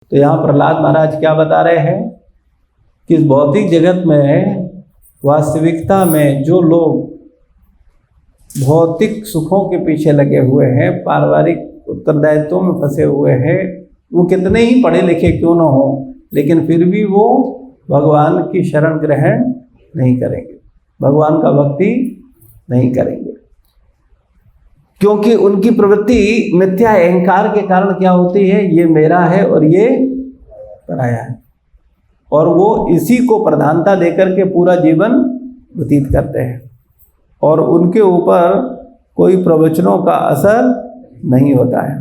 तो यहाँ प्रहलाद महाराज क्या बता रहे हैं कि इस भौतिक जगत में, वास्तविकता में जो लोग भौतिक सुखों के पीछे लगे हुए हैं, पारिवारिक उत्तरदायित्वों में फंसे हुए हैं, वो कितने ही पढ़े लिखे क्यों न हो, लेकिन फिर भी वो भगवान की शरण ग्रहण नहीं करेंगे, भगवान का भक्ति नहीं करेंगे, क्योंकि उनकी प्रवृत्ति मिथ्या अहंकार के कारण क्या होती है, ये मेरा है और ये पराया है, और वो इसी को प्रधानता देकर के पूरा जीवन व्यतीत करते हैं और उनके ऊपर कोई प्रवचनों का असर नहीं होता है।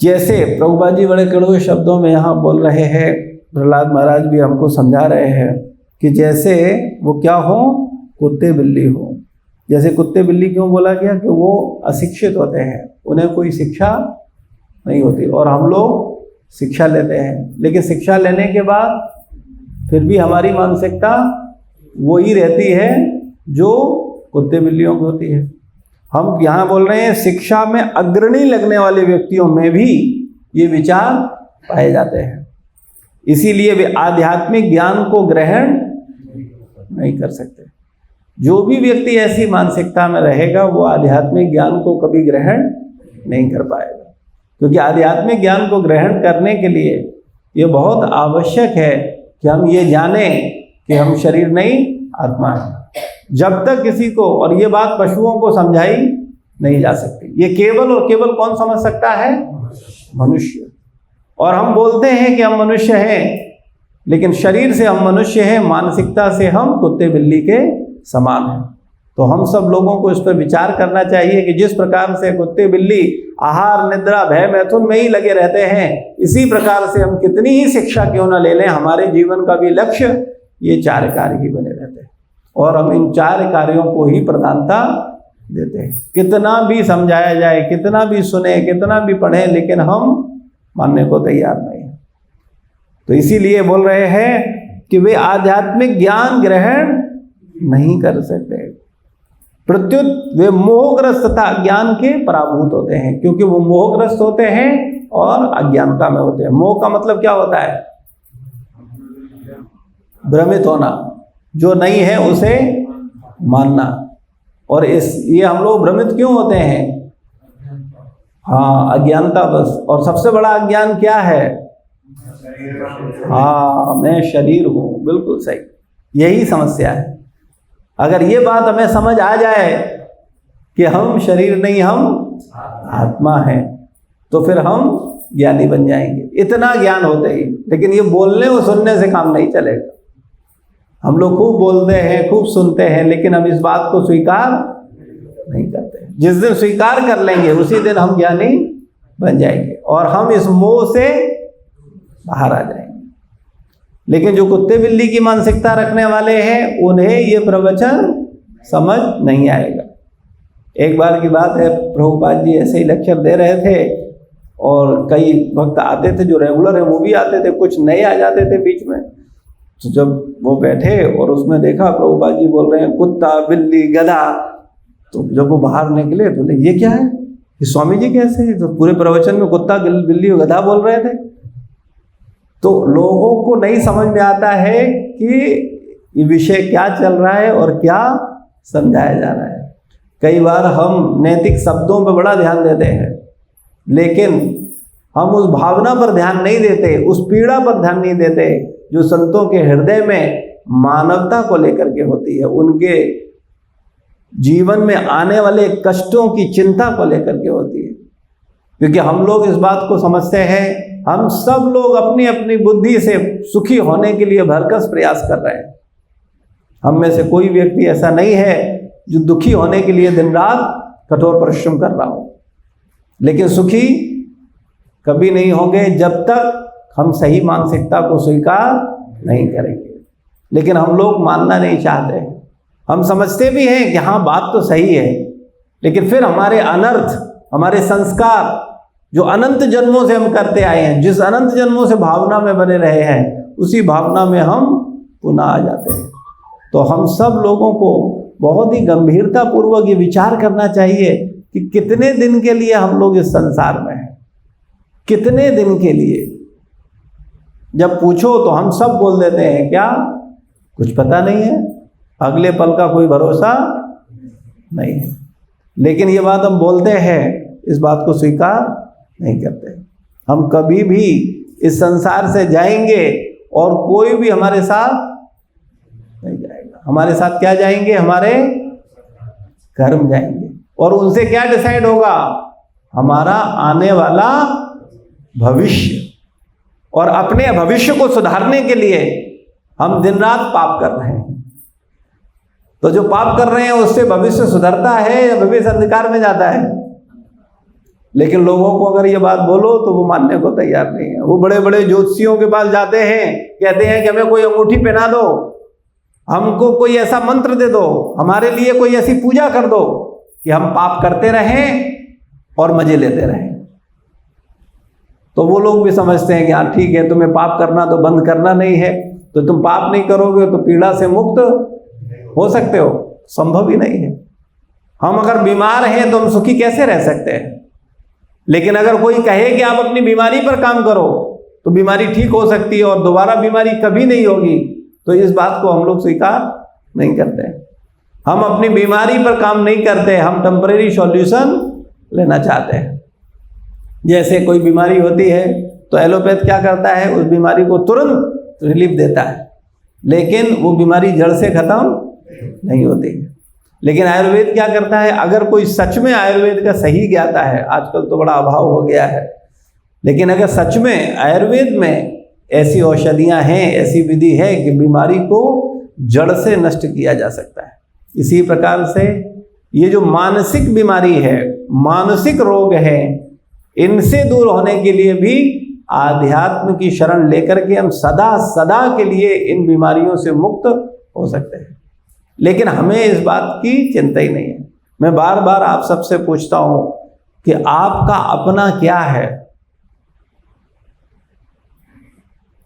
जैसे प्रभुपाद जी बड़े कड़वे शब्दों में यहाँ बोल रहे हैं, प्रहलाद महाराज भी हमको समझा रहे हैं कि जैसे वो क्या हो, कुत्ते बिल्ली हो। जैसे कुत्ते बिल्ली क्यों बोला गया कि वो अशिक्षित होते हैं, उन्हें कोई शिक्षा नहीं होती, और हम लोग शिक्षा लेते हैं, लेकिन शिक्षा लेने के बाद फिर भी हमारी मानसिकता वही रहती है जो कुत्ते बिल्लियों की होती है। हम यहाँ बोल रहे हैं शिक्षा में अग्रणी लगने वाले व्यक्तियों में भी ये विचार पाए जाते हैं, इसीलिए वे आध्यात्मिक ज्ञान को ग्रहण नहीं कर सकते। जो भी व्यक्ति ऐसी मानसिकता में रहेगा वो आध्यात्मिक ज्ञान को कभी ग्रहण नहीं कर पाएगा, क्योंकि आध्यात्मिक ज्ञान को ग्रहण करने के लिए ये बहुत आवश्यक है कि हम ये जानें कि हम शरीर नहीं आत्मा है। जब तक किसी को, और ये बात पशुओं को समझाई नहीं जा सकती, ये केवल और केवल कौन समझ सकता है, मनुष्य। और हम बोलते हैं कि हम मनुष्य हैं, लेकिन शरीर से हम मनुष्य हैं, मानसिकता से हम कुत्ते बिल्ली के समान हैं। तो हम सब लोगों को इस पर विचार करना चाहिए कि जिस प्रकार से कुत्ते बिल्ली आहार निद्रा भय मैथुन में ही लगे रहते हैं, इसी प्रकार से हम कितनी ही शिक्षा क्यों न ले लें, हमारे जीवन का भी लक्ष्य ये 4 कार्य ही बने रहते हैं, और हम इन 4 कार्यों को ही प्रधानता देते हैं। कितना भी समझाया जाए, कितना भी सुने, कितना भी पढ़ें, लेकिन हम मानने को तैयार नहीं हैं। तो इसीलिए बोल रहे हैं कि वे आध्यात्मिक ज्ञान ग्रहण नहीं कर सकते, प्रत्युत वे मोहग्रस्त तथा ज्ञान के पराभूत होते हैं, क्योंकि वो मोहग्रस्त होते हैं और अज्ञानता में होते हैं। मोह का मतलब क्या होता है, भ्रमित होना, जो नहीं है उसे मानना। और ये हम लोग भ्रमित क्यों होते हैं, हाँ, अज्ञानता बस। और सबसे बड़ा अज्ञान क्या है, हाँ, मैं शरीर हूँ, बिल्कुल सही, यही समस्या है। अगर ये बात हमें समझ आ जाए कि हम शरीर नहीं, हम आत्मा हैं, तो फिर हम ज्ञानी बन जाएंगे, इतना ज्ञान होते ही। लेकिन ये बोलने और सुनने से काम नहीं चलेगा। हम लोग खूब बोलते हैं, खूब सुनते हैं, लेकिन हम इस बात को स्वीकार नहीं करते। जिस दिन स्वीकार कर लेंगे उसी दिन हम ज्ञानी बन जाएंगे और हम इस मोह से बाहर आ जाएंगे। लेकिन जो कुत्ते बिल्ली की मानसिकता रखने वाले हैं, उन्हें ये प्रवचन समझ नहीं आएगा। एक बार की बात है, प्रभुपाद जी ऐसे ही लेक्चर दे रहे थे और कई भक्त आते थे, जो रेगुलर है वो भी आते थे, कुछ नए आ जाते थे बीच में। तो जब वो बैठे और उसमें देखा प्रभुपाद जी बोल रहे हैं कुत्ता बिल्ली गधा, तो जब वो बाहर निकले तो बोले ये क्या है, ये स्वामी जी कैसे है, तो पूरे प्रवचन में कुत्ता बिल्ली और गधा बोल रहे थे। तो लोगों को नहीं समझ में आता है कि ये विषय क्या चल रहा है और क्या समझाया जा रहा है। कई बार हम नैतिक शब्दों पर बड़ा ध्यान देते हैं, लेकिन हम उस भावना पर ध्यान नहीं देते, उस पीड़ा पर ध्यान नहीं देते जो संतों के हृदय में मानवता को लेकर के होती है, उनके जीवन में आने वाले कष्टों की चिंता को लेकर के होती है। क्योंकि हम लोग इस बात को समझते हैं, हम सब लोग अपनी अपनी बुद्धि से सुखी होने के लिए भरकस प्रयास कर रहे हैं। हम में से कोई व्यक्ति ऐसा नहीं है जो दुखी होने के लिए दिन रात कठोर परिश्रम कर रहा हो, लेकिन सुखी कभी नहीं होंगे जब तक हम सही मानसिकता को स्वीकार नहीं करेंगे। लेकिन हम लोग मानना नहीं चाहते। हम समझते भी हैं कि हाँ बात तो सही है, लेकिन फिर हमारे अनर्थ, हमारे संस्कार जो अनंत जन्मों से हम करते आए हैं, जिस अनंत जन्मों से भावना में बने रहे हैं, उसी भावना में हम पुनः आ जाते हैं। तो हम सब लोगों को बहुत ही गंभीरता पूर्वक ये विचार करना चाहिए कि कितने दिन के लिए हम लोग इस संसार में हैं, कितने दिन के लिए? जब पूछो तो हम सब बोल देते हैं क्या, कुछ पता नहीं है, अगले पल का कोई भरोसा नहीं है। लेकिन ये बात हम बोलते हैं, इस बात को स्वीकार नहीं करते। हम कभी भी इस संसार से जाएंगे और कोई भी हमारे साथ नहीं जाएगा। हमारे साथ क्या जाएंगे? हमारे कर्म जाएंगे। और उनसे क्या डिसाइड होगा? हमारा आने वाला भविष्य। और अपने भविष्य को सुधारने के लिए हम दिन रात पाप कर रहे हैं। तो जो पाप कर रहे हैं उससे भविष्य सुधरता है या भविष्य अंधकार में जाता है? लेकिन लोगों को अगर ये बात बोलो तो वो मानने को तैयार नहीं है। वो बड़े बड़े ज्योतिषियों के पास जाते हैं, कहते हैं कि हमें कोई अंगूठी पहना दो, हमको कोई ऐसा मंत्र दे दो, हमारे लिए कोई ऐसी पूजा कर दो कि हम पाप करते रहें और मजे लेते रहें। तो वो लोग भी समझते हैं कि हाँ ठीक है, तुम्हें पाप करना तो बंद करना नहीं है, तो तुम पाप नहीं करोगे तो पीड़ा से मुक्त हो सकते हो। संभव ही नहीं है। हम अगर बीमार हैं तो हम सुखी कैसे रह सकते हैं? लेकिन अगर कोई कहे कि आप अपनी बीमारी पर काम करो तो बीमारी ठीक हो सकती है और दोबारा बीमारी कभी नहीं होगी, तो इस बात को हम लोग स्वीकार नहीं करते। हम अपनी बीमारी पर काम नहीं करते, हम टेम्परेरी सॉल्यूशन लेना चाहते हैं। जैसे कोई बीमारी होती है तो एलोपैथ क्या करता है? उस बीमारी को तुरंत रिलीफ देता है, लेकिन वो बीमारी जड़ से खत्म नहीं होती। लेकिन आयुर्वेद क्या करता है? अगर कोई सच में आयुर्वेद का सही ज्ञाता है, आजकल तो बड़ा अभाव हो गया है, लेकिन अगर सच में आयुर्वेद में ऐसी औषधियां हैं, ऐसी विधि है कि बीमारी को जड़ से नष्ट किया जा सकता है। इसी प्रकार से ये जो मानसिक बीमारी है, मानसिक रोग है, इनसे दूर होने के लिए भी आध्यात्म की शरण लेकर के हम सदा सदा के लिए इन बीमारियों से मुक्त हो सकते हैं। लेकिन हमें इस बात की चिंता ही नहीं है। मैं बार बार आप सबसे पूछता हूं कि आपका अपना क्या है?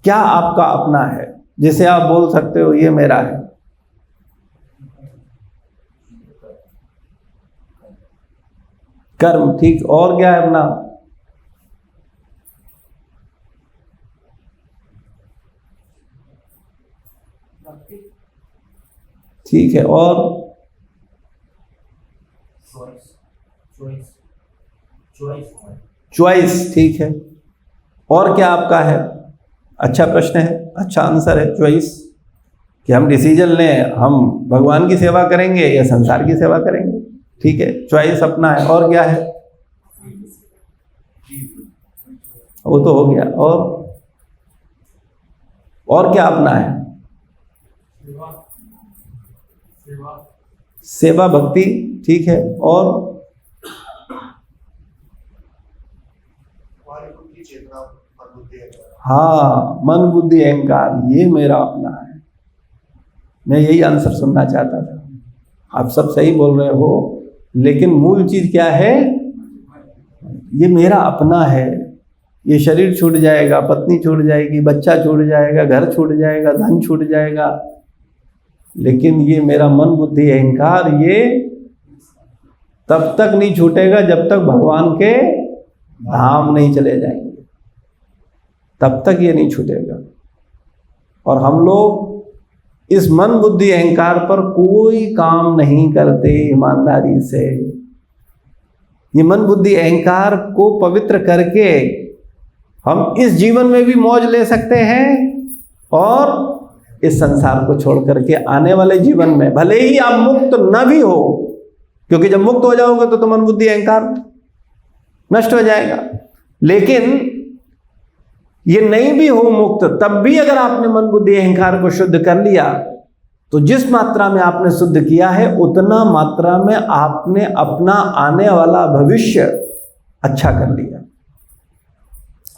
क्या आपका अपना है जिसे आप बोल सकते हो ये मेरा है? कर्म, ठीक। और क्या है अपना? ठीक है। और चॉइस, ठीक है। और क्या आपका है? अच्छा प्रश्न है, अच्छा आंसर है चॉइस, कि हम डिसीजन लें, हम भगवान की सेवा करेंगे या संसार की सेवा करेंगे। ठीक है, चॉइस अपना है। और क्या है? वो तो हो गया। और क्या अपना है? सेवा, भक्ति, ठीक है। और हाँ, मन बुद्धि अहंकार, ये मेरा अपना है। मैं यही आंसर सुनना चाहता था। आप सब सही बोल रहे हो, लेकिन मूल चीज क्या है? ये मेरा अपना है। ये शरीर छूट जाएगा, पत्नी छूट जाएगी, बच्चा छूट जाएगा, घर छूट जाएगा, धन छूट जाएगा, लेकिन ये मेरा मन बुद्धि अहंकार ये तब तक नहीं छूटेगा जब तक भगवान के धाम नहीं चले जाएंगे, तब तक ये नहीं छूटेगा। और हम लोग इस मन बुद्धि अहंकार पर कोई काम नहीं करते ईमानदारी से। ये मन बुद्धि अहंकार को पवित्र करके हम इस जीवन में भी मौज ले सकते हैं और इस संसार को छोड़ करके आने वाले जीवन में भले ही आप मुक्त न भी हो, क्योंकि जब मुक्त हो जाओगे तो मन बुद्धि अहंकार नष्ट हो जाएगा, लेकिन ये नहीं भी हो मुक्त, तब भी अगर आपने मन बुद्धि अहंकार को शुद्ध कर लिया तो जिस मात्रा में आपने शुद्ध किया है उतना मात्रा में आपने अपना आने वाला भविष्य अच्छा कर लिया।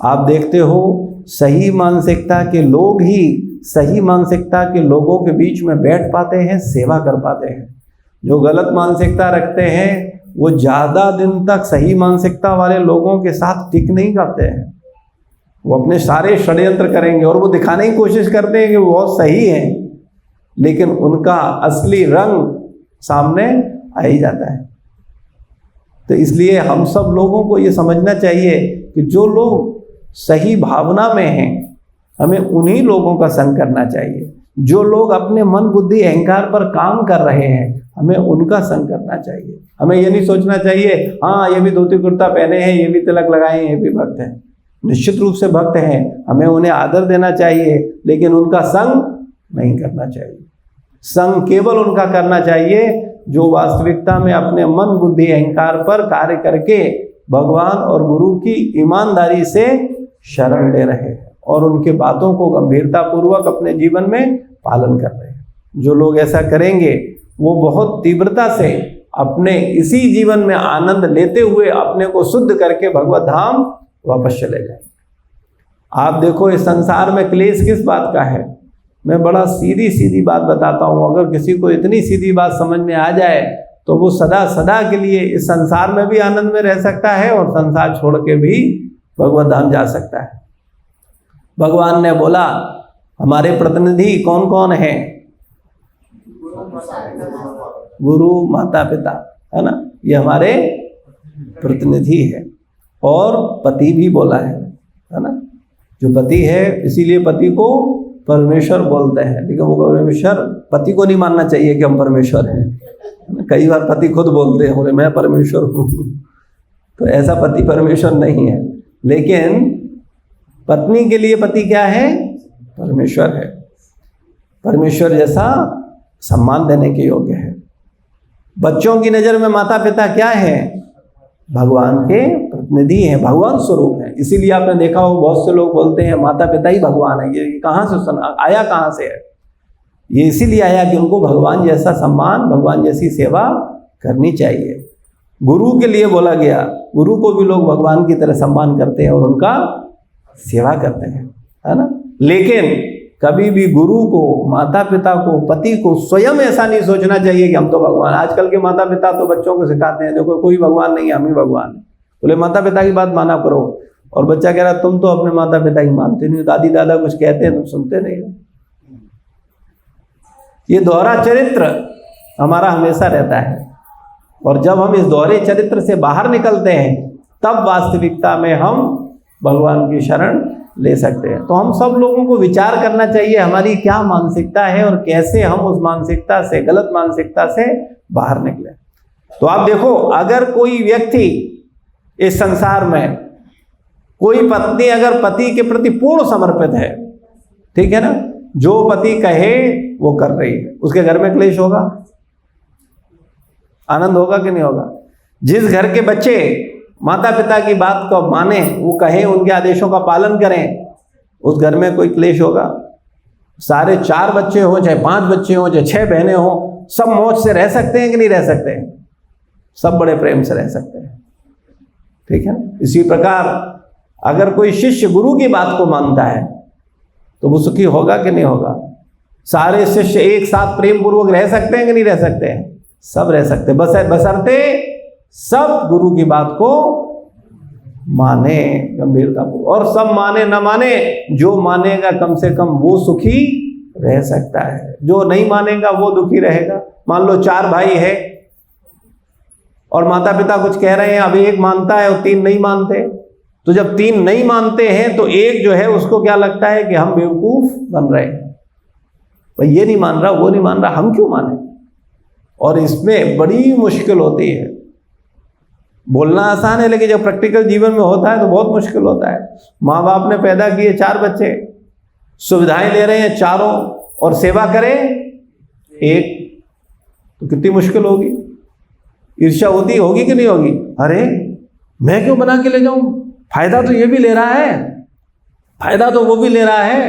आप देखते हो सही मानसिकता के लोग ही सही मानसिकता के लोगों के बीच में बैठ पाते हैं, सेवा कर पाते हैं। जो गलत मानसिकता रखते हैं वो ज़्यादा दिन तक सही मानसिकता वाले लोगों के साथ टिक नहीं करते हैं। वो अपने सारे षड्यंत्र करेंगे और वो दिखाने की कोशिश करते हैं कि वो बहुत सही हैं, लेकिन उनका असली रंग सामने आ ही जाता है। तो इसलिए हम सब लोगों को ये समझना चाहिए कि जो लोग सही भावना में हैं, हमें उन्हीं लोगों का संग करना चाहिए। जो लोग अपने मन बुद्धि अहंकार पर काम कर रहे हैं, हमें उनका संग करना चाहिए। हमें ये नहीं सोचना चाहिए हाँ ये भी धोती कुर्ता पहने हैं, ये भी तिलक लगाए हैं, ये भी भक्त हैं। निश्चित रूप से भक्त हैं, हमें उन्हें आदर देना चाहिए, लेकिन उनका संग नहीं करना चाहिए। संग केवल उनका करना चाहिए जो वास्तविकता में अपने मन बुद्धि अहंकार पर कार्य करके भगवान और गुरु की ईमानदारी से शरण ले रहे हैं और उनके बातों को गंभीरता पूर्वक अपने जीवन में पालन कर रहे हैं। जो लोग ऐसा करेंगे वो बहुत तीव्रता से अपने इसी जीवन में आनंद लेते हुए अपने को शुद्ध करके भगवत धाम वापस चले जाएंगे। आप देखो इस संसार में क्लेश किस बात का है। मैं बड़ा सीधी सीधी बात बताता हूँ, अगर किसी को इतनी सीधी बात समझ में आ जाए तो वो सदा सदा के लिए इस संसार में भी आनंद में रह सकता है और संसार छोड़ के भी भगवत धाम जा सकता है। भगवान ने बोला हमारे प्रतिनिधि कौन कौन हैं? गुरु माता पिता, है ना, ये हमारे प्रतिनिधि है। और पति भी बोला है ना, जो पति है, इसीलिए पति को परमेश्वर बोलते हैं। लेकिन वो परमेश्वर, पति को नहीं मानना चाहिए कि हम परमेश्वर हैं। कई बार पति खुद बोलते हैं बोले मैं परमेश्वर हूँ, तो ऐसा पति परमेश्वर नहीं है। लेकिन पत्नी के लिए पति क्या है? परमेश्वर है। परमेश्वर जैसा सम्मान देने के योग्य है। बच्चों की नज़र में माता पिता क्या है? भगवान के प्रतिनिधि हैं, भगवान स्वरूप है। इसीलिए आपने देखा हो बहुत से लोग बोलते हैं माता पिता ही भगवान है। ये कहाँ से सुना, आया कहाँ से है? ये इसीलिए आया कि उनको भगवान जैसा सम्मान, भगवान जैसी सेवा करनी चाहिए। गुरु के लिए बोला गया, गुरु को भी लोग भगवान की तरह सम्मान करते हैं और उनका सेवा करते हैं, है ना। लेकिन कभी भी गुरु को, माता पिता को, पति को स्वयं ऐसा नहीं सोचना चाहिए कि हम तो भगवान। आजकल के माता पिता तो बच्चों को सिखाते हैं देखो कोई भगवान नहीं है, हम ही भगवान हैं। बोले माता पिता की बात माना करो, और बच्चा कह रहा तुम तो अपने माता पिता की मानते नहीं हो, दादी दादा कुछ कहते हैं तुम सुनते नहीं हो। ये दोहरा चरित्र हमारा हमेशा रहता है, और जब हम इस दोहरे चरित्र से बाहर निकलते हैं तब वास्तविकता में हम भगवान की शरण ले सकते हैं। तो हम सब लोगों को विचार करना चाहिए हमारी क्या मानसिकता है और कैसे हम उस मानसिकता से, गलत मानसिकता से बाहर निकले। तो आप देखो, अगर कोई व्यक्ति इस संसार में, कोई पत्नी अगर पति के प्रति पूर्ण समर्पित है, ठीक है ना, जो पति कहे वो कर रही है, उसके घर में क्लेश होगा? आनंद होगा कि नहीं होगा? जिस घर के बच्चे माता पिता की बात को माने, वो कहें, उनके आदेशों का पालन करें, उस घर में कोई क्लेश होगा? सारे 4 बच्चे हों, चाहे 5 बच्चे हों, चाहे 6 बहनें हों, सब मौज से रह सकते हैं कि नहीं रह सकते? सब बड़े प्रेम से रह सकते हैं, ठीक है ना। इसी प्रकार अगर कोई शिष्य गुरु की बात को मानता है तो वो सुखी होगा कि नहीं होगा? सारे शिष्य एक साथ प्रेम पूर्वक रह सकते हैं कि नहीं रह सकते हैं? सब रह सकते हैं, बशर्ते सब गुरु की बात को माने गंभीरतापूर्वक। और सब माने न माने, जो मानेगा कम से कम वो सुखी रह सकता है, जो नहीं मानेगा वो दुखी रहेगा। मान लो 4 भाई है और माता पिता कुछ कह रहे हैं, अब एक मानता है और 3 नहीं मानते। तो जब 3 नहीं मानते हैं तो एक जो है उसको क्या लगता है कि हम बेवकूफ बन रहे हैं, भाई ये नहीं मान रहा, वो नहीं मान रहा, हम क्यों माने? और इसमें बड़ी मुश्किल होती है। बोलना आसान है, लेकिन जब प्रैक्टिकल जीवन में होता है तो बहुत मुश्किल होता है। माँ बाप ने पैदा किए 4 बच्चे, सुविधाएं ले रहे हैं चारों, और सेवा करें एक, तो कितनी मुश्किल होगी। ईर्ष्या होगी कि नहीं होगी? अरे मैं क्यों बना के ले जाऊं, फायदा तो ये भी ले रहा है, फायदा तो वो भी ले रहा है,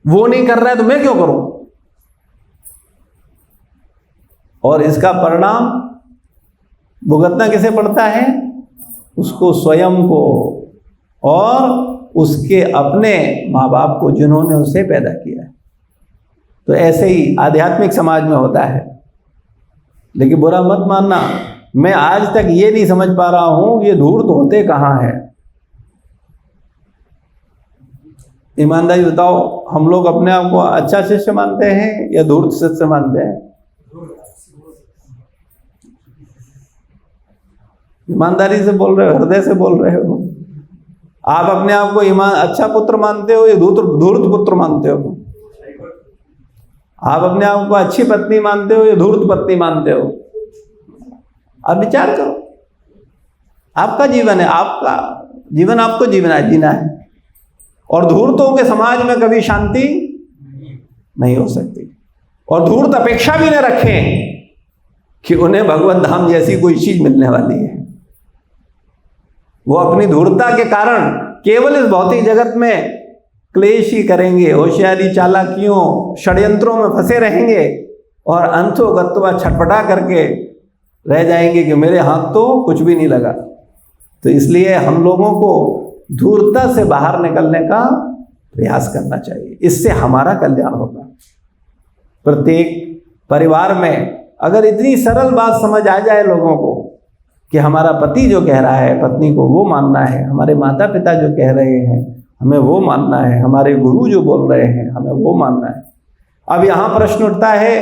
वो नहीं कर रहा है तो मैं क्यों करूं? और इसका परिणाम भुगतना किसे पड़ता है? उसको स्वयं को, और उसके अपने माँ बाप को जिन्होंने उसे पैदा किया है। तो ऐसे ही आध्यात्मिक समाज में होता है। लेकिन बुरा मत मानना, मैं आज तक ये नहीं समझ पा रहा हूं ये धूर्त होते कहाँ है। ईमानदारी बताओ, हम लोग अपने आप को अच्छा शिष्य मानते हैं या धूर्त शिष्य मानते हैं? ईमानदारी से बोल रहे हो, हृदय से बोल रहे हो? आप अपने आप को अच्छा पुत्र मानते हो या धूर्त पुत्र मानते हो? आप अपने आप को अच्छी पत्नी मानते हो या धूर्त पत्नी मानते हो? आप विचार करो। आपका जीवन है, आपका जीवन आपको जीना है। और धूर्तों के समाज में कभी शांति नहीं हो सकती। और धूर्त अपेक्षा भी न रखें कि उन्हें भगवत धाम जैसी कोई चीज मिलने वाली है। वो अपनी धूर्तता के कारण केवल इस भौतिक जगत में क्लेश ही करेंगे, होशियारी चालाकियों षड्यंत्रों में फंसे रहेंगे और अंतोगत्वा छटपटा करके रह जाएंगे कि मेरे हाथ तो कुछ भी नहीं लगा। तो इसलिए हम लोगों को धूर्तता से बाहर निकलने का प्रयास करना चाहिए, इससे हमारा कल्याण होगा। प्रत्येक परिवार में अगर इतनी सरल बात समझ आ जाए लोगों को कि हमारा पति जो कह रहा है पत्नी को वो मानना है, हमारे माता पिता जो कह रहे हैं हमें वो मानना है, हमारे गुरु जो बोल रहे हैं हमें वो मानना है। अब यहाँ प्रश्न उठता है,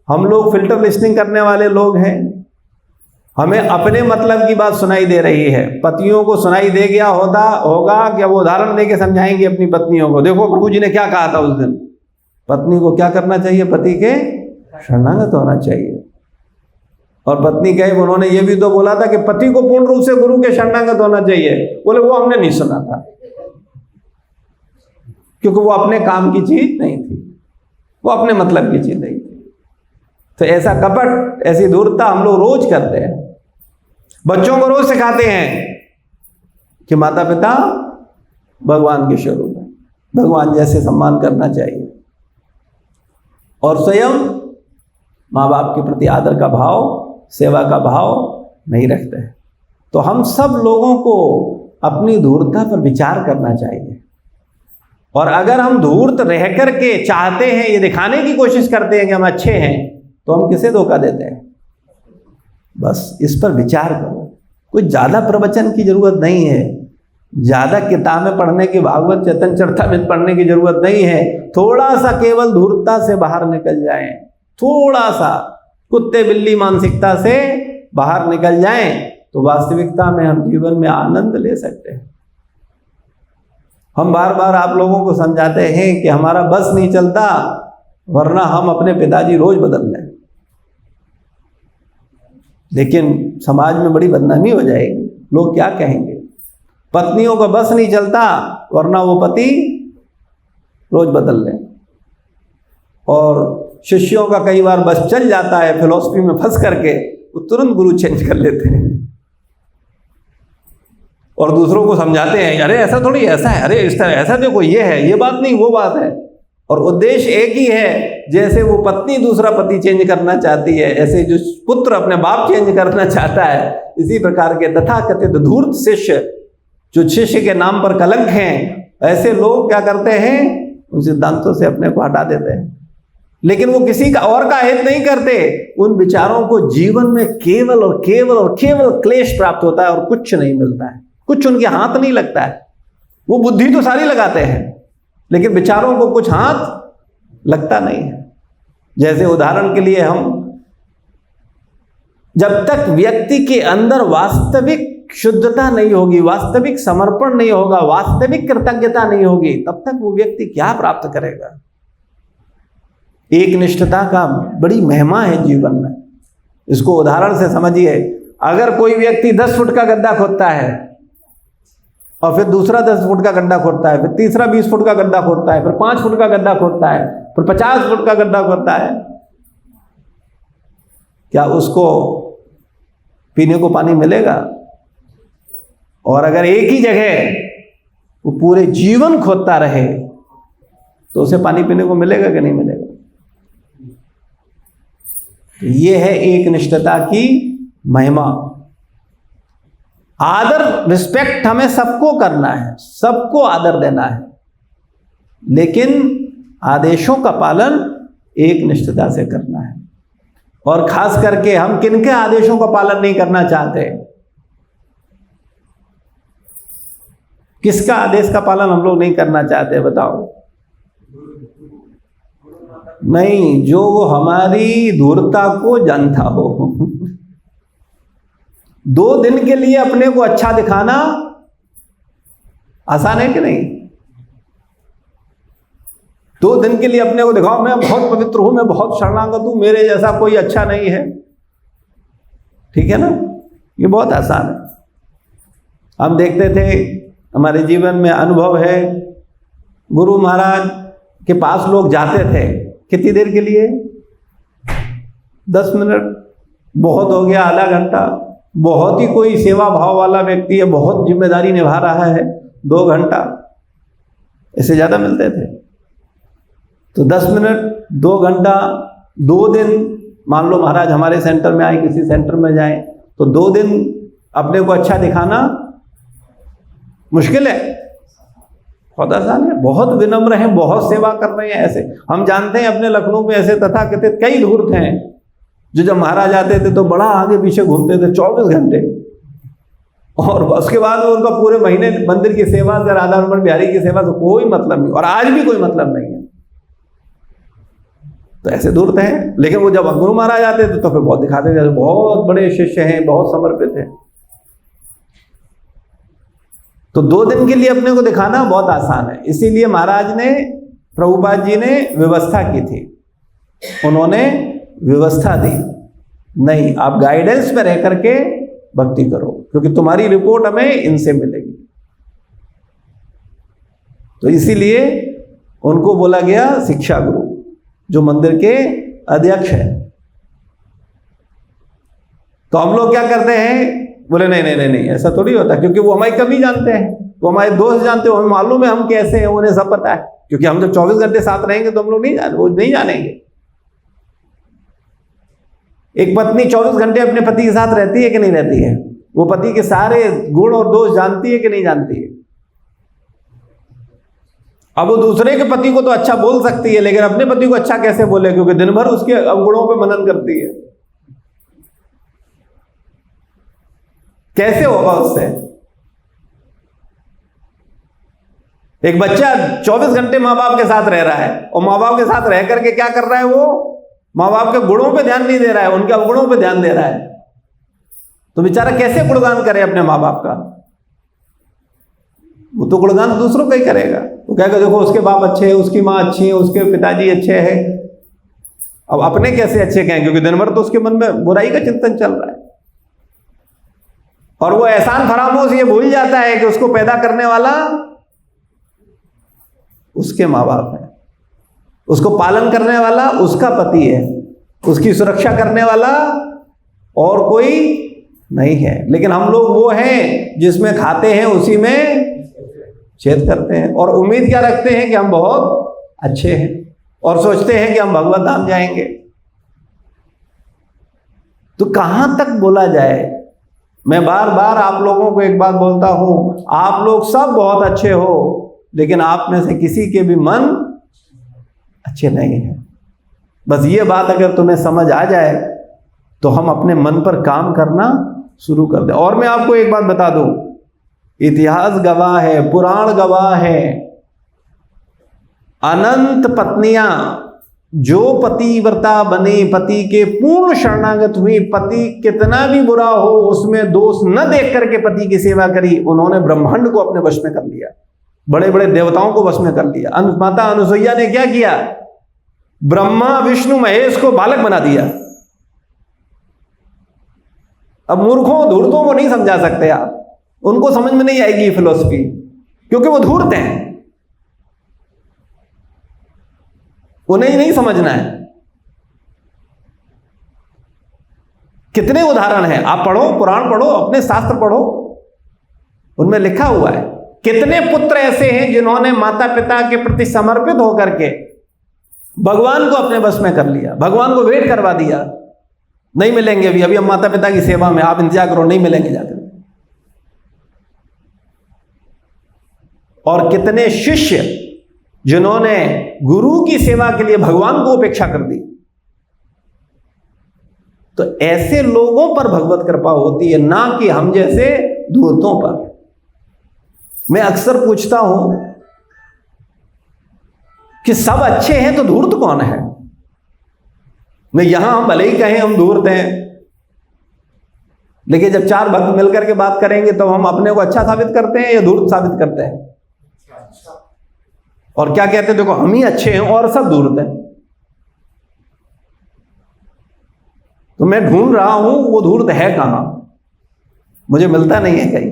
हम लोग फिल्टर लिस्निंग करने वाले लोग हैं, हमें अपने मतलब की बात सुनाई दे रही है, पतियों को सुनाई दे गया होगा क्या वो उदाहरण देके समझाएंगे अपनी पत्नियों को, देखो प्रभु जी ने क्या कहा था उस दिन, पत्नी को क्या करना चाहिए, पति के शरणागत होना चाहिए। और पत्नी कहे उन्होंने ये भी तो बोला था कि पति को पूर्ण रूप से गुरु के शरणागत होना चाहिए, बोले वो हमने नहीं सुना था, क्योंकि वो अपने काम की चीज नहीं थी, वो अपने मतलब की चीज नहीं थी। तो ऐसा कपट, ऐसी धूर्तता हम लोग रोज करते हैं। बच्चों को रोज सिखाते हैं कि माता पिता भगवान के स्वरूप है, भगवान जैसे सम्मान करना चाहिए, और स्वयं माँ बाप के प्रति आदर का भाव, सेवा का भाव नहीं रखते हैं। तो हम सब लोगों को अपनी धूर्तता पर विचार करना चाहिए। और अगर हम धूर्त रह करके चाहते हैं, ये दिखाने की कोशिश करते हैं कि हम अच्छे हैं, तो हम किसे धोखा देते हैं? बस इस पर विचार करो। कोई ज़्यादा प्रवचन की जरूरत नहीं है, ज़्यादा किताबें पढ़ने की, भागवत चैतन्य चरितामृत पढ़ने की जरूरत नहीं है। थोड़ा सा केवल धूर्तता से बाहर निकल जाएं, थोड़ा सा कुत्ते बिल्ली मानसिकता से बाहर निकल जाएं, तो वास्तविकता में हम जीवन में आनंद ले सकते हैं। हम बार बार आप लोगों को समझाते हैं कि हमारा बस नहीं चलता, वरना हम अपने पिताजी रोज बदल लें, लेकिन समाज में बड़ी बदनामी हो जाएगी। लोग क्या कहेंगे? पत्नियों का बस नहीं चलता, वरना वो पति रोज बदल लें। और शिष्यों का कई बार बस चल जाता है, फिलॉसफी में फंस करके वो तुरंत गुरु चेंज कर लेते हैं और दूसरों को समझाते हैं, अरे ऐसा थोड़ी, ऐसा है, अरे इस तरह, ऐसा देखो ये है, ये बात नहीं वो बात है। और उद्देश्य एक ही है, जैसे वो पत्नी दूसरा पति चेंज करना चाहती है, ऐसे जो पुत्र अपने बाप चेंज करना चाहता है, इसी प्रकार के तथाकथित धूर्त शिष्य, जो शिष्य के नाम पर कलंक हैं, ऐसे लोग क्या करते हैं, उन सिद्धांतों से अपने को हटा देते हैं। लेकिन वो किसी का और का हित नहीं करते, उन विचारों को जीवन में केवल और केवल और केवल क्लेश प्राप्त होता है और कुछ नहीं मिलता है, कुछ उनके हाथ नहीं लगता है। वो बुद्धि तो सारी लगाते हैं, लेकिन विचारों को कुछ हाथ लगता नहीं है। जैसे उदाहरण के लिए, हम जब तक व्यक्ति के अंदर वास्तविक शुद्धता नहीं होगी, वास्तविक समर्पण नहीं होगा, वास्तविक कृतज्ञता नहीं होगी, तब तक वो व्यक्ति क्या प्राप्त करेगा? एक निष्ठता का बड़ी महिमा है जीवन में। इसको उदाहरण से समझिए। अगर कोई व्यक्ति 10 फुट का गड्ढा खोदता है और फिर दूसरा 10 फुट का गड्ढा खोदता है, फिर तीसरा 20 फुट का गड्ढा खोदता है, फिर 5 फुट का गड्ढा खोदता है, फिर 50 फुट का गड्ढा खोदता है, क्या उसको पीने को पानी मिलेगा? और अगर एक ही जगह वो पूरे जीवन खोदता रहे तो उसे पानी पीने को मिलेगा कि नहीं मिलेगा? ये है एक निष्ठता की महिमा। आदर, रिस्पेक्ट हमें सबको करना है, सबको आदर देना है, लेकिन आदेशों का पालन एक निष्ठता से करना है। और खास करके हम किनके आदेशों का पालन नहीं करना चाहते? किसका आदेश का पालन हम लोग नहीं करना चाहते, बताओ? नहीं, जो हमारी धूर्तता को जानता हो। 2 दिन के लिए अपने को अच्छा दिखाना आसान है कि नहीं? 2 दिन के लिए अपने को दिखाओ मैं बहुत पवित्र हूं, मैं बहुत शरणागत हूं, मेरे जैसा कोई अच्छा नहीं है, ठीक है ना? ये बहुत आसान है। हम देखते थे, हमारे जीवन में अनुभव है, गुरु महाराज के पास लोग जाते थे कितनी देर के लिए? 10 मिनट, बहुत हो गया आधा घंटा, बहुत ही कोई सेवा भाव वाला व्यक्ति है, बहुत जिम्मेदारी निभा रहा है, 2 घंटा, इससे ज़्यादा मिलते थे। तो 10 मिनट, 2 घंटा, 2 दिन, मान लो महाराज हमारे सेंटर में आए, किसी सेंटर में जाए, तो 2 दिन अपने को अच्छा दिखाना मुश्किल है? बहुत आसान है। बहुत विनम्र हैं, बहुत सेवा कर रहे हैं। ऐसे हम जानते हैं अपने लखनऊ में ऐसे तथाकथित कई धूर्त हैं जो जब महाराज आते थे तो बड़ा आगे पीछे घूमते थे 24 घंटे, और उसके बाद उनका पूरे महीने मंदिर की सेवा से, राधा रमन बिहारी की सेवा से कोई मतलब नहीं, और आज भी कोई मतलब नहीं है। तो ऐसे धूर्त हैं। लेकिन वो जब गुरु महाराज आते थे तो फिर बहुत दिखाते थे, बहुत बड़े शिष्य हैं, बहुत समर्पित हैं। तो 2 दिन के लिए अपने को दिखाना बहुत आसान है। इसीलिए महाराज ने, प्रभुपाद जी ने व्यवस्था की थी, उन्होंने व्यवस्था दी, नहीं आप गाइडेंस में रह करके भक्ति करो, क्योंकि तुम्हारी रिपोर्ट हमें इनसे मिलेगी। तो इसीलिए उनको बोला गया शिक्षा गुरु, जो मंदिर के अध्यक्ष हैं। तो हम लोग क्या करते हैं, बोले नहीं नहीं नहीं नहीं, ऐसा थोड़ी होता, क्योंकि वो हमारी कमी जानते हैं, वो हमारे दोस्त जानते हैं, हमें मालूम है हम कैसे हैं, उन्हें सब पता है। क्योंकि हम जब 24 घंटे साथ रहेंगे तो हम लोग वो नहीं जानेंगे। एक पत्नी 24 घंटे अपने पति के साथ रहती है कि नहीं रहती है? वो पति के सारे गुण और दोष जानती है कि नहीं जानती है? अब वो दूसरे के पति को तो अच्छा बोल सकती है, लेकिन अपने पति को अच्छा कैसे बोले? क्योंकि दिन भर उसके अवगुणों पे मनन करती है। कैसे होगा उससे? एक बच्चा 24 घंटे माँ बाप के साथ रह रहा है, और माँ बाप के साथ रह करके क्या कर रहा है? वो माँ बाप के गुणों पे ध्यान नहीं दे रहा है, उनके अवगुणों पे ध्यान दे रहा है। तो बेचारा कैसे गुणगान करे अपने माँ बाप का? वो तो गुणगान दूसरों का ही करेगा। वो कहेगा देखो उसके बाप अच्छे हैं, उसकी माँ अच्छी है, उसके पिताजी अच्छे हैं। अब अपने कैसे अच्छे कहें? क्योंकि दिन भर तो उसके मन में बुराई का चिंतन चल रहा है। और वो एहसान फरामोश ये भूल जाता है कि उसको पैदा करने वाला उसके माँ बाप है, उसको पालन करने वाला उसका पति है, उसकी सुरक्षा करने वाला और कोई नहीं है। लेकिन हम लोग वो हैं जिसमें खाते हैं उसी में छेद करते हैं, और उम्मीद क्या रखते हैं कि हम बहुत अच्छे हैं, और सोचते हैं कि हम भगवत धाम जाएंगे। तो कहां तक बोला जाए? मैं बार बार आप लोगों को एक बात बोलता हूं, आप लोग सब बहुत अच्छे हो, लेकिन आप में से किसी के भी मन अच्छे नहीं है। बस ये बात अगर तुम्हें समझ आ जाए तो हम अपने मन पर काम करना शुरू कर दें। और मैं आपको एक बात बता दूं, इतिहास गवाह है, पुराण गवाह है, अनंत पत्नियां जो पतिव्रता बनी, पति के पूर्ण शरणागत हुई, पति कितना भी बुरा हो उसमें दोष न देख करके पति की सेवा करी, उन्होंने ब्रह्मांड को अपने वश में कर लिया, बड़े बड़े देवताओं को वश में कर लिया। माता अनुसुईया ने क्या किया? ब्रह्मा विष्णु महेश को बालक बना दिया। अब मूर्खों धूर्तों को नहीं समझा सकते आप, उनको समझ में नहीं आएगी फिलॉसफी, क्योंकि वो धूर्त हैं, उन्हें नहीं समझना है। कितने उदाहरण हैं, आप पढ़ो, पुराण पढ़ो, अपने शास्त्र पढ़ो, उनमें लिखा हुआ है। कितने पुत्र ऐसे हैं जिन्होंने माता पिता के प्रति समर्पित होकर के भगवान को अपने बस में कर लिया, भगवान को वेट करवा दिया, नहीं मिलेंगे अभी हम माता पिता की सेवा में, आप इंतजार करो, नहीं मिलेंगे जाकर। और कितने शिष्य जिन्होंने गुरु की सेवा के लिए भगवान को उपेक्षा कर दी। तो ऐसे लोगों पर भगवत कृपा होती है, ना कि हम जैसे धूर्तों पर। मैं अक्सर पूछता हूं कि सब अच्छे हैं तो धूर्त कौन है? मैं यहां हम भले ही कहें हम धूर्त हैं, लेकिन जब 4 भक्त मिलकर के बात करेंगे तो हम अपने को अच्छा साबित करते हैं या धूर्त साबित करते हैं? और क्या कहते हैं, देखो हम ही अच्छे हैं और सब धूर्त है। तो मैं ढूंढ रहा हूं वो धूर्त है कहां, मुझे मिलता नहीं है कहीं।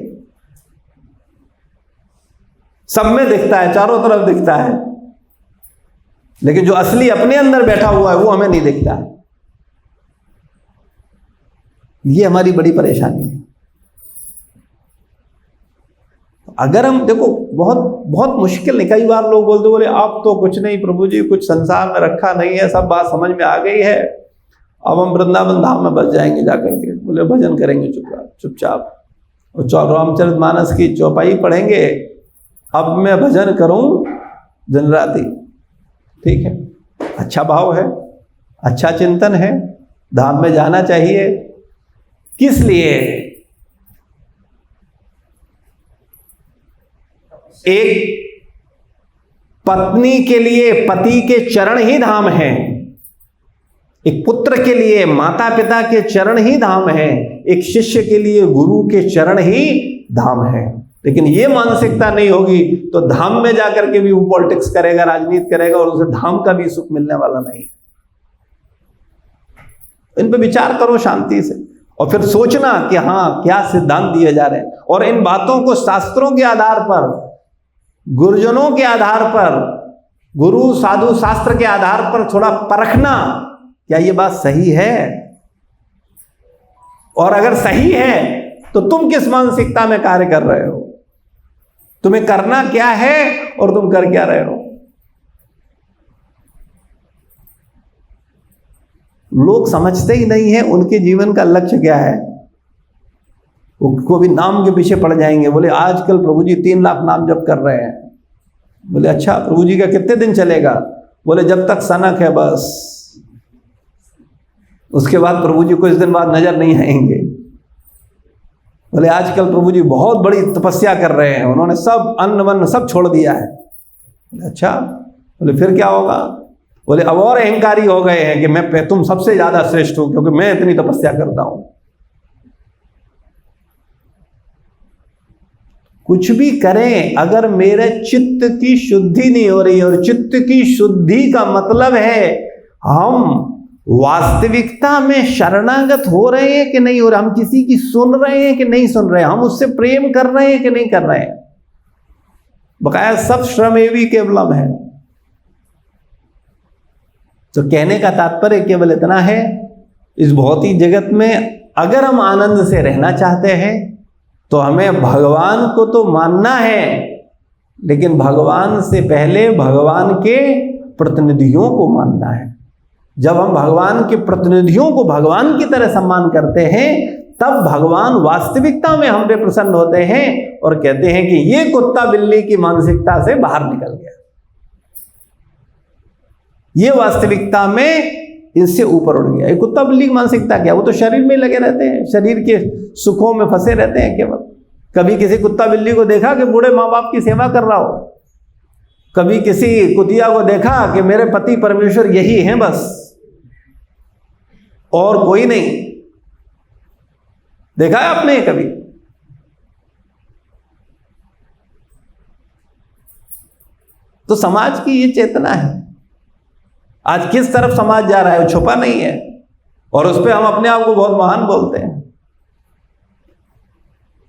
सब में दिखता है, चारों तरफ दिखता है, लेकिन जो असली अपने अंदर बैठा हुआ है वो हमें नहीं दिखता। ये हमारी बड़ी परेशानी है। अगर हम देखो, बहुत बहुत मुश्किल नहीं, कई बार लोग बोलते बोले आप तो कुछ नहीं प्रभु जी, कुछ संसार में रखा नहीं है, सब बात समझ में आ गई है, अब हम वृंदावन धाम में बस जाएंगे जाकर के। बोले भजन करेंगे चुपचाप, और रामचरितमानस की चौपाई पढ़ेंगे, अब मैं भजन करूं दिन राति। ठीक है, अच्छा भाव है, अच्छा चिंतन है, धाम में जाना चाहिए। किस लिए? एक पत्नी के लिए पति के चरण ही धाम है, एक पुत्र के लिए माता पिता के चरण ही धाम है, एक शिष्य के लिए गुरु के चरण ही धाम है। लेकिन ये मानसिकता नहीं होगी तो धाम में जाकर के भी वो पॉलिटिक्स करेगा, राजनीति करेगा, और उसे धाम का भी सुख मिलने वाला नहीं। इन पे विचार करो शांति से, और फिर सोचना कि हाँ क्या सिद्धांत दिए जा रहे हैं, और इन बातों को शास्त्रों के आधार पर, गुरुजनों के आधार पर, गुरु साधु शास्त्र के आधार पर थोड़ा परखना, क्या ये बात सही है? और अगर सही है तो तुम किस मानसिकता में कार्य कर रहे हो, तुम्हें करना क्या है और तुम कर क्या रहे हो। लोग समझते ही नहीं है उनके जीवन का लक्ष्य क्या है। वो भी नाम के पीछे पड़ जाएंगे। बोले आजकल प्रभु जी 3 लाख नाम जप कर रहे हैं। बोले अच्छा, प्रभु जी का कितने दिन चलेगा? बोले जब तक सनक है बस, उसके बाद प्रभु जी कुछ दिन बाद नजर नहीं आएंगे। बोले आजकल प्रभु जी बहुत बड़ी तपस्या कर रहे हैं, उन्होंने सब अन्न वन्न सब छोड़ दिया है। अच्छा, बोले फिर क्या होगा? बोले अब और अहंकारी हो गए हैं कि तुम सबसे ज्यादा श्रेष्ठ हो क्योंकि मैं इतनी तपस्या करता हूं। कुछ भी करें, अगर मेरे चित्त की शुद्धि नहीं हो रही, और चित्त की शुद्धि का मतलब है हम वास्तविकता में शरणागत हो रहे हैं कि नहीं हो रहे, हम किसी की सुन रहे हैं कि नहीं सुन रहे हैं, हम उससे प्रेम कर रहे हैं कि नहीं कर रहे हैं। बकाया सब श्रमेवी केवलम है। तो कहने का तात्पर्य केवल इतना है, इस भौतिक जगत में अगर हम आनंद से रहना चाहते हैं तो हमें भगवान को तो मानना है, लेकिन भगवान से पहले भगवान के प्रतिनिधियों को मानना है। जब हम भगवान के प्रतिनिधियों को भगवान की तरह सम्मान करते हैं, तब भगवान वास्तविकता में हम पे प्रसन्न होते हैं और कहते हैं कि ये कुत्ता बिल्ली की मानसिकता से बाहर निकल गया, ये वास्तविकता में इससे ऊपर उड़ गया। ये कुत्ता बिल्ली की मानसिकता क्या? वो तो शरीर में लगे रहते हैं, शरीर के सुखों में फंसे रहते हैं केवल। कभी किसी कुत्ता बिल्ली को देखा कि बूढ़े माँ बाप की सेवा कर रहा हो? कभी किसी कुतिया को देखा कि मेरे पति परमेश्वर यही हैं बस और कोई नहीं? देखा है आपने कभी? तो समाज की ये चेतना है। आज किस तरफ समाज जा रहा है वो छुपा नहीं है, और उस पर हम अपने आप को बहुत महान बोलते हैं।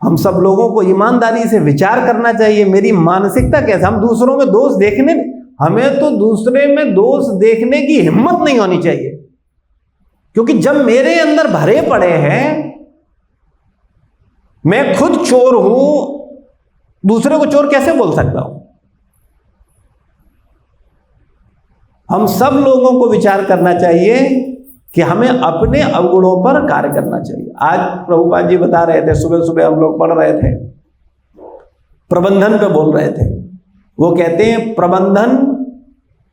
हम सब लोगों को ईमानदारी से विचार करना चाहिए, मेरी मानसिकता कैसे। हम दूसरों में दोष देखने, हमें तो दूसरे में दोष देखने की हिम्मत नहीं होनी चाहिए, क्योंकि जब मेरे अंदर भरे पड़े हैं, मैं खुद चोर हूं, दूसरे को चोर कैसे बोल सकता हूं? हम सब लोगों को विचार करना चाहिए कि हमें अपने अवगुणों पर कार्य करना चाहिए। आज प्रभुपाद जी बता रहे थे, सुबह सुबह हम लोग पढ़ रहे थे, प्रबंधन पे बोल रहे थे। वो कहते हैं प्रबंधन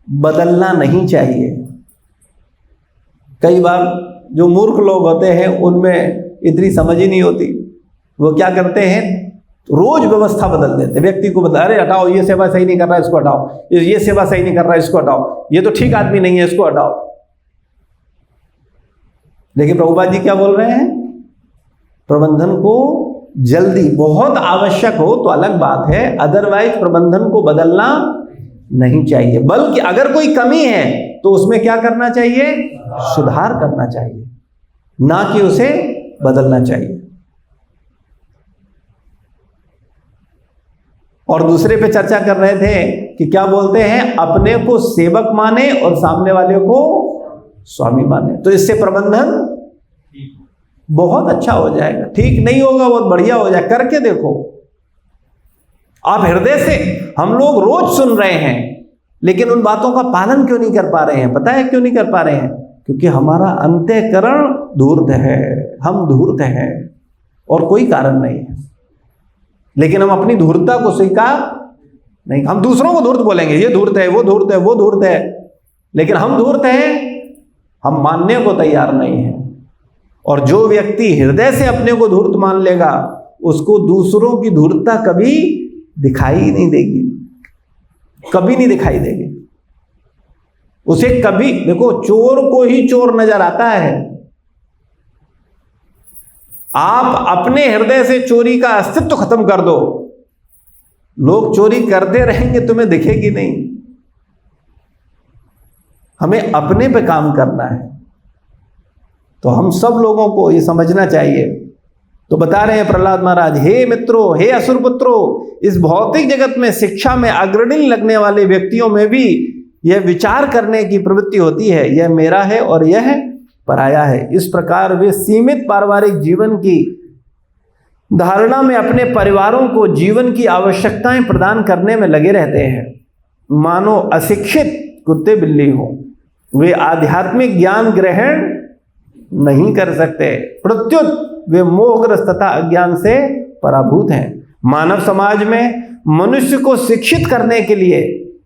बदलना नहीं चाहिए। कई बार जो मूर्ख लोग होते हैं उनमें इतनी समझ ही नहीं होती। वो क्या करते हैं, रोज व्यवस्था बदल देते, व्यक्ति को बता, अरे हटाओ, ये सेवा सही नहीं कर रहा है इसको हटाओ, ये सेवा सही नहीं कर रहा है इसको हटाओ, ये तो ठीक आदमी नहीं है इसको हटाओ। लेकिन प्रभुपाद जी क्या बोल रहे हैं? प्रबंधन को जल्दी, बहुत आवश्यक हो तो अलग बात है, अदरवाइज प्रबंधन को बदलना नहीं चाहिए, बल्कि अगर कोई कमी है तो उसमें क्या करना चाहिए? सुधार करना चाहिए, ना कि उसे बदलना चाहिए। और दूसरे पे चर्चा कर रहे थे कि क्या बोलते हैं, अपने को सेवक माने और सामने वाले को स्वामी माने, तो इससे प्रबंधन बहुत अच्छा हो जाएगा। ठीक नहीं होगा बहुत बढ़िया हो जाए, करके देखो आप हृदय से। हम लोग रोज सुन रहे हैं लेकिन उन बातों का पालन क्यों नहीं कर पा रहे हैं? पता है क्यों नहीं कर पा रहे हैं? क्योंकि हमारा अंतःकरण धूर्त है, हम धूर्त हैं और कोई कारण नहीं है। लेकिन हम अपनी धूर्तता को स्वीकार नहीं, हम दूसरों को धूर्त बोलेंगे, ये धूर्त है, वो धूर्त है, वो धूर्त है, लेकिन हम धूर्त हैं, हम मानने को तैयार नहीं है। और जो व्यक्ति हृदय से अपने को धूर्त मान लेगा, उसको दूसरों की धूर्तता कभी दिखाई नहीं देगी, कभी नहीं दिखाई देगी उसे कभी। देखो, चोर को ही चोर नजर आता है। आप अपने हृदय से चोरी का अस्तित्व खत्म कर दो, लोग चोरी करते रहेंगे, तुम्हें दिखेगी नहीं। हमें अपने पे काम करना है। तो हम सब लोगों को ये समझना चाहिए। तो बता रहे हैं प्रहलाद महाराज, हे मित्रों, हे असुर पुत्रों, इस भौतिक जगत में शिक्षा में अग्रणी लगने वाले व्यक्तियों में भी यह विचार करने की प्रवृत्ति होती है, यह मेरा है और यह पराया है। इस प्रकार वे सीमित पारिवारिक जीवन की धारणा में अपने परिवारों को जीवन की आवश्यकताएं प्रदान करने में लगे रहते हैं, मानो अशिक्षित कुत्ते बिल्ली हो। वे आध्यात्मिक ज्ञान ग्रहण नहीं कर सकते, प्रत्युत वे मोहग्रस्त तथा अज्ञान से पराभूत हैं। मानव समाज में मनुष्य को शिक्षित करने के लिए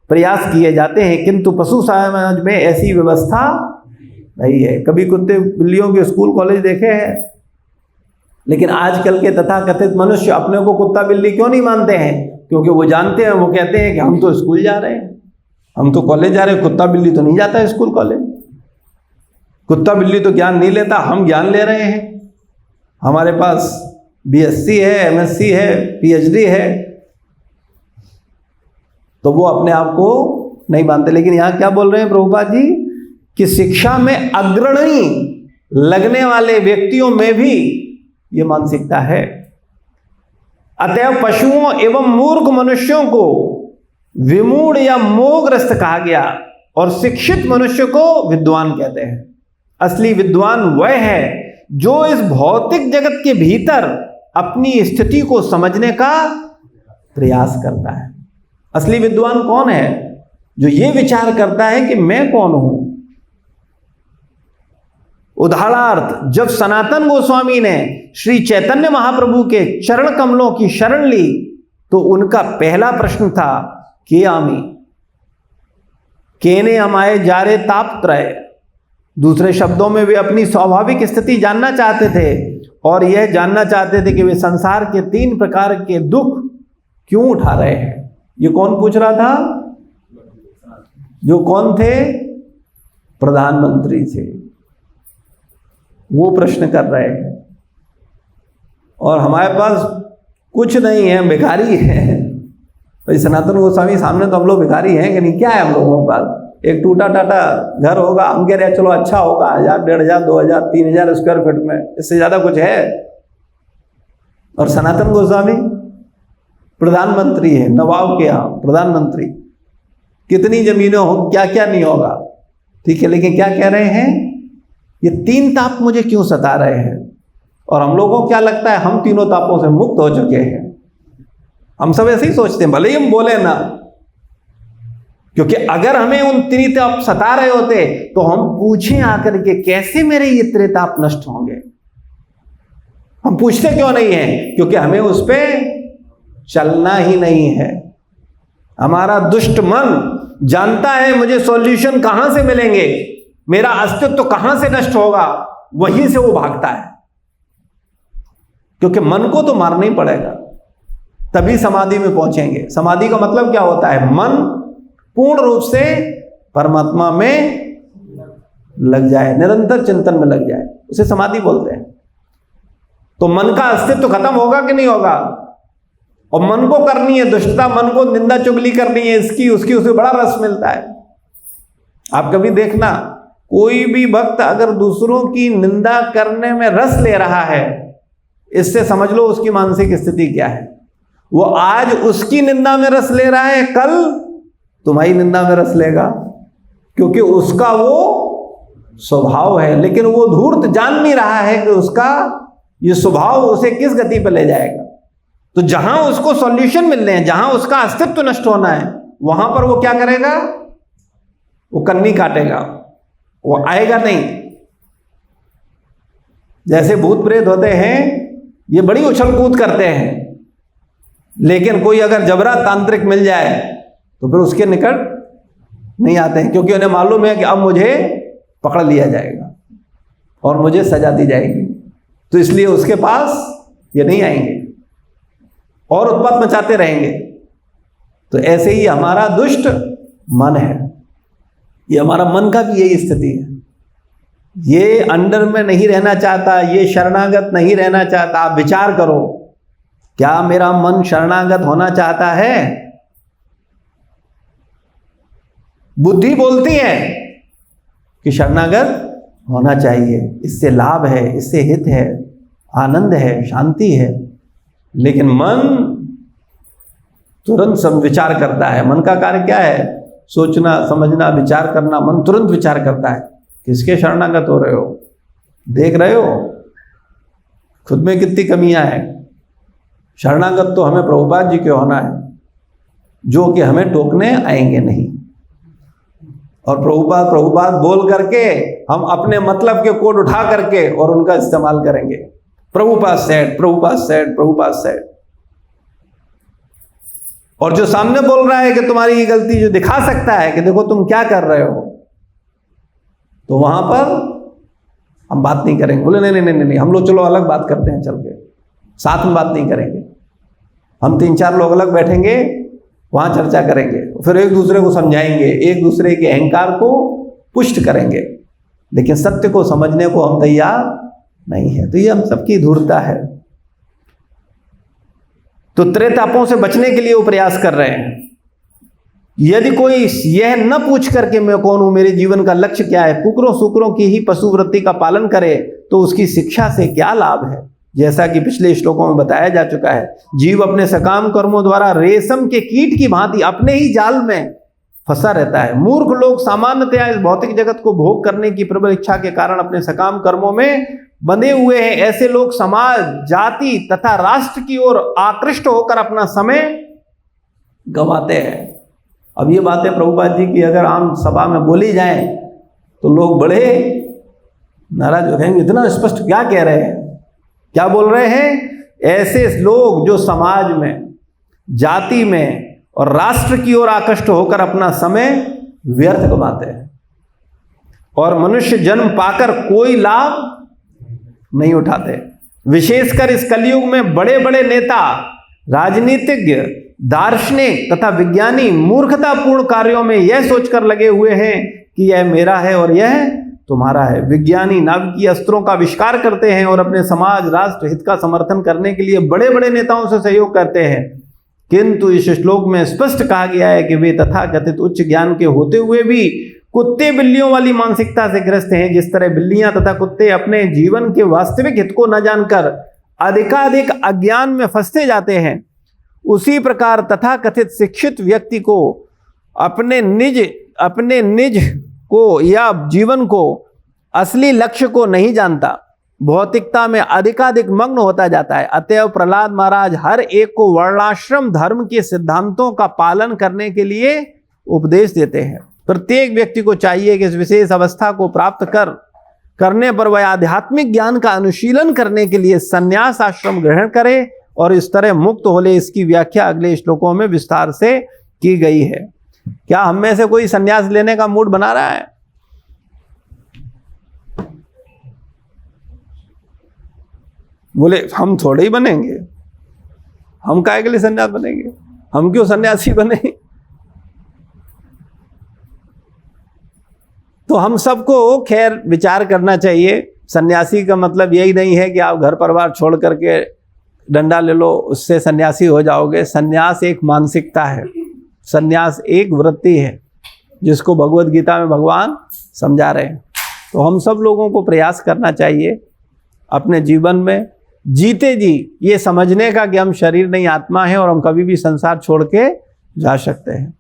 प्रयास किए जाते हैं, किंतु पशु समाज में ऐसी व्यवस्था नहीं है। कभी कुत्ते बिल्लियों के स्कूल कॉलेज देखे हैं? लेकिन आजकल के तथाकथित मनुष्य अपने को कुत्ता बिल्ली क्यों नहीं मानते हैं? क्योंकि वो जानते हैं, वो कहते हैं कि हम तो स्कूल जा रहे हैं, हम तो कॉलेज जा रहे हैं, कुत्ता बिल्ली तो नहीं जाता है स्कूल कॉलेज। कुत्ता बिल्ली तो ज्ञान नहीं लेता, हम ज्ञान ले रहे हैं। हमारे पास BSc है, MSc है, PhD है, तो वो अपने आप को नहीं मानते। लेकिन यहां क्या बोल रहे हैं प्रभुपाद जी कि शिक्षा में अग्रणी लगने वाले व्यक्तियों में भी ये मानसिकता है। अतएव पशुओं एवं मूर्ख मनुष्यों को विमूढ़ या मोहग्रस्त कहा गया और शिक्षित मनुष्य को विद्वान कहते हैं। असली विद्वान वह है जो इस भौतिक जगत के भीतर अपनी स्थिति को समझने का प्रयास करता है। असली विद्वान कौन है? जो ये विचार करता है कि मैं कौन हूं। उदाहरणार्थ, जब सनातन गोस्वामी ने श्री चैतन्य महाप्रभु के चरण कमलों की शरण ली तो उनका पहला प्रश्न था, के आमी केने हमारे जारे ताप त्रय। दूसरे शब्दों में वे अपनी स्वाभाविक स्थिति जानना चाहते थे और यह जानना चाहते थे कि वे संसार के 3 प्रकार के दुख क्यों उठा रहे हैं। ये कौन पूछ रहा था? जो कौन थे? प्रधानमंत्री थे, वो प्रश्न कर रहे हैं। और हमारे पास कुछ नहीं है, भिखारी है। भाई सनातन गोस्वामी सामने तो हम लोग भिखारी हैं कि नहीं? क्या है हम लोगों के पास? एक टूटा टाटा घर होगा, हम कह रहे हैं चलो अच्छा होगा, 1000, 1500, 2000, 3000 स्क्वायर फीट में, इससे ज्यादा कुछ है? और सनातन गोस्वामी प्रधानमंत्री है, नवाब के यहाँ प्रधानमंत्री, कितनी जमीनें हो, क्या क्या नहीं होगा, ठीक है। लेकिन क्या कह रहे हैं? ये 3 ताप मुझे क्यों सता रहे हैं? और हम लोगों को क्या लगता है? हम तीनों तापों से मुक्त हो चुके हैं। हम सब ऐसे ही सोचते हैं, भले ही हम बोले ना, क्योंकि अगर हमें उन त्रिताप सता रहे होते तो हम पूछें आकर के कैसे मेरे ये त्रिताप नष्ट होंगे। हम पूछते क्यों नहीं है? क्योंकि हमें उस पर चलना ही नहीं है। हमारा दुष्ट मन जानता है मुझे सॉल्यूशन कहां से मिलेंगे, मेरा अस्तित्व कहां से नष्ट होगा, वहीं से वो भागता है। क्योंकि मन को तो मारना ही पड़ेगा, तभी समाधि में पहुंचेंगे। समाधि का मतलब क्या होता है? मन पूर्ण रूप से परमात्मा में लग जाए, निरंतर चिंतन में लग जाए, उसे समाधि बोलते हैं। तो मन का अस्तित्व खत्म होगा कि नहीं होगा? और मन को करनी है दुष्टता, मन को निंदा चुगली करनी है इसकी उसकी, उसे बड़ा रस मिलता है। आप कभी देखना, कोई भी भक्त अगर दूसरों की निंदा करने में रस ले रहा है, इससे समझ लो उसकी मानसिक स्थिति क्या है। वो आज उसकी निंदा में रस ले रहा है, कल तुम्हारी निंदा में रस लेगा, क्योंकि उसका वो स्वभाव है। लेकिन वो धूर्त जान नहीं रहा है कि उसका ये स्वभाव उसे किस गति पर ले जाएगा। तो जहां उसको सॉल्यूशन मिलने हैं, जहां उसका अस्तित्व नष्ट होना है, वहां पर वो क्या करेगा? वो कन्नी काटेगा, वो आएगा नहीं। जैसे भूत प्रेत होते हैं, ये बड़ी उछल कूद करते हैं, लेकिन कोई अगर जबरा तांत्रिक मिल जाए तो फिर उसके निकट नहीं आते हैं, क्योंकि उन्हें मालूम है कि अब मुझे पकड़ लिया जाएगा और मुझे सजा दी जाएगी। तो इसलिए उसके पास ये नहीं आएंगे और उत्पात मचाते रहेंगे। तो ऐसे ही हमारा दुष्ट मन है, ये हमारा मन का भी यही स्थिति है। ये अंडर में नहीं रहना चाहता, ये शरणागत नहीं रहना चाहता। आप विचार करो, क्या मेरा मन शरणागत होना चाहता है? बुद्धि बोलती है कि शरणागत होना चाहिए, इससे लाभ है, इससे हित है, आनंद है, शांति है। लेकिन मन तुरंत विचार करता है। मन का कार्य क्या है? सोचना, समझना, विचार करना। मन तुरंत विचार करता है, किसके शरणागत हो रहे हो? देख रहे हो खुद में कितनी कमियां हैं। शरणागत तो हमें प्रभुपाद जी के होना है, जो कि हमें टोकने आएंगे नहीं। और प्रभुपाद बोल करके हम अपने मतलब के कोड उठा करके और उनका इस्तेमाल करेंगे। Prabhupada said, Prabhupada said, Prabhupada said. और जो सामने बोल रहा है कि तुम्हारी ये गलती, जो दिखा सकता है कि देखो तुम क्या कर रहे हो, तो वहां पर हम बात नहीं करेंगे। बोले नहीं नहीं नहीं नहीं, हम लोग चलो अलग बात करते हैं, चल के साथ में बात नहीं करेंगे। हम 3-4 लोग अलग बैठेंगे, वहां चर्चा करेंगे, फिर एक दूसरे को समझाएंगे, एक दूसरे के अहंकार को पुष्ट करेंगे। लेकिन सत्य को समझने को हम तैयार नहीं है। तो ये हम सबकी धूर्तता है। तो त्रेतापों से बचने के लिए वो प्रयास कर रहे हैं। यदि कोई यह न पूछ करके मैं कौन हूं, मेरे जीवन का लक्ष्य क्या है, कुकरों सुकरों की ही पशुवृत्ति का पालन करे, तो उसकी शिक्षा से क्या लाभ है? जैसा कि पिछले श्लोकों में बताया जा चुका है, जीव अपने सकाम कर्मों द्वारा रेशम के कीट की भांति अपने ही जाल में फंसा रहता है। मूर्ख लोग सामान्यतया इस भौतिक जगत को भोग करने की प्रबल इच्छा के कारण अपने सकाम कर्मों में बंधे हुए हैं। ऐसे लोग समाज, जाति तथा राष्ट्र की ओर आकृष्ट होकर अपना समय गंवाते हैं। अब ये बातें प्रभुपाद जी की अगर आम सभा में बोली जाएं तो लोग बड़े नाराज हो जाएंगे। इतना स्पष्ट क्या कह रहे हैं, क्या बोल रहे हैं? ऐसे लोग जो समाज में, जाति में और राष्ट्र की ओर आकृष्ट होकर अपना समय व्यर्थ गंवाते हैं और मनुष्य जन्म पाकर कोई लाभ नहीं उठाते। विशेषकर इस कलयुग में बड़े बड़े नेता, राजनीतिज्ञ, दार्शनिक तथा विज्ञानी मूर्खतापूर्ण कार्यों में यह सोचकर लगे हुए हैं कि यह मेरा है और यह तुम्हारा है। विज्ञानी नाभिकीय अस्त्रों का आविष्कार करते हैं और अपने समाज, राष्ट्र हित का समर्थन करने के लिए बड़े बड़े नेताओं से सहयोग करते हैं, किंतु इस श्लोक में स्पष्ट कहा गया है कि वे तथाकथित उच्च ज्ञान के होते हुए भी कुत्ते बिल्लियों वाली मानसिकता से ग्रस्त हैं। जिस तरह बिल्लियां तथा कुत्ते अपने जीवन के वास्तविक हित को न जानकर अधिकाधिक अज्ञान में फंसते जाते हैं, उसी प्रकार तथाकथित शिक्षित व्यक्ति को अपने निज को या जीवन को, असली लक्ष्य को नहीं जानता, भौतिकता में अधिकाधिक मग्न होता जाता है। अतएव प्रहलाद महाराज हर एक को वर्णाश्रम धर्म के सिद्धांतों का पालन करने के लिए उपदेश देते हैं। प्रत्येक व्यक्ति को चाहिए कि इस विशेष अवस्था को प्राप्त करने पर वह आध्यात्मिक ज्ञान का अनुशीलन करने के लिए संन्यास आश्रम ग्रहण करे और इस तरह मुक्त हो ले। इसकी व्याख्या अगले श्लोकों में विस्तार से की गई है। क्या हम में से कोई संन्यास लेने का मूड बना रहा है? बोले हम थोड़े ही बनेंगे, हम काहे के लिए संन्यास बनेंगे, हम क्यों सन्यासी बने? तो हम सबको खैर विचार करना चाहिए। सन्यासी का मतलब यही नहीं है कि आप घर परिवार छोड़ करके डंडा ले लो उससे सन्यासी हो जाओगे। सन्यास एक मानसिकता है, सन्यास एक वृत्ति है जिसको भगवत गीता में भगवान समझा रहे हैं। तो हम सब लोगों को प्रयास करना चाहिए अपने जीवन में जीते जी ये समझने का कि हम शरीर नहीं आत्मा है और हम कभी भी संसार छोड़ के जा सकते हैं।